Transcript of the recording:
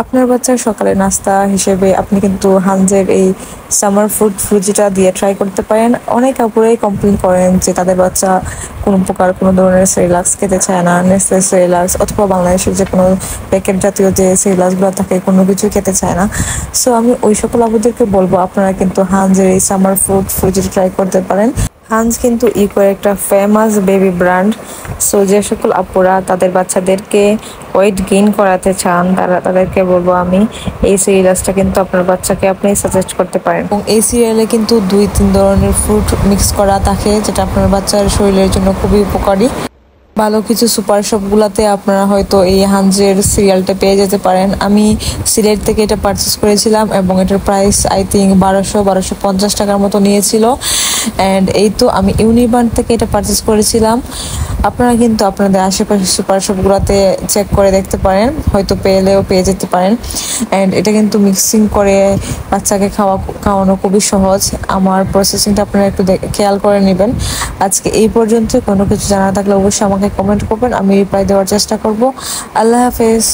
আপনার বাচ্চার সকালে নাস্তা হিসেবে আপনি কিন্তু হানজের এই সামার ফুড ফ্রুজিটা দিয়ে ট্রাই করতে পারেন। অনেক আপুরাই কমপ্লেন করেন যে তাদের বাচ্চা কোনো ধরনের সেরিলাক্স খেতে চায় না, নেসলে সেরিলাক্স অথবা বাংলাদেশের যে কোনো প্যাকেট জাতীয় যে সেরিলাক্সগুলো থাকে কোনো কিছু খেতে চায় না। সো আমি ওই সকল আপুদেরকে বলবো আপনারা কিন্তু হানজের এই সামার ফুড ফ্রুজিটা ট্রাই করতে পারেন। হানজ কিন্তু ইকোর একটা ফেমাস বেবি ব্র্যান্ড। সো যে সকল আপুরা তাদের বাচ্চাদেরকে ওয়েট গেইন করাতে চান তাদেরকে বলবো আমি এই সিরিয়ালসটা কিন্তু আপনার বাচ্চাকে আপনি সাজেস্ট করতে পারেন। এবং এই সিরিয়ালে কিন্তু 2-3 ধরনের ফ্রুট মিক্স করা থাকে, যেটা আপনার বাচ্চার শরীরের জন্য খুবই উপকারী। ভালো কিছু সুপার শপগুলোতে আপনারা হয়তো এই হানজের সিরিয়ালটা পেয়ে যেতে পারেন। আমি সিলেট থেকে এটা পারচেস করেছিলাম এবং এটার প্রাইস আই থিঙ্ক 1250 টাকার মতো নিয়েছিল। অ্যান্ড এই তো আমি ইউনিবার্ন থেকে এটা পারচেস করেছিলাম। আপনারা কিন্তু আপনাদের আশেপাশে সুপার শপগুলোতে চেক করে দেখতে পারেন, হয়তো পেয়ে যেতে পারেন। অ্যান্ড এটা কিন্তু মিক্সিং করে বাচ্চাকে খাওয়ানো খুবই সহজ। আমার প্রসেসিংটা আপনারা একটু খেয়াল করে নেবেন। আজকে এই পর্যন্ত। কোনো কিছু জানা থাকলে অবশ্যই আমাকে কমেন্ট করবেন, আমি রিপ্লাই দেওয়ার চেষ্টা করব। আল্লাহ হাফেজ।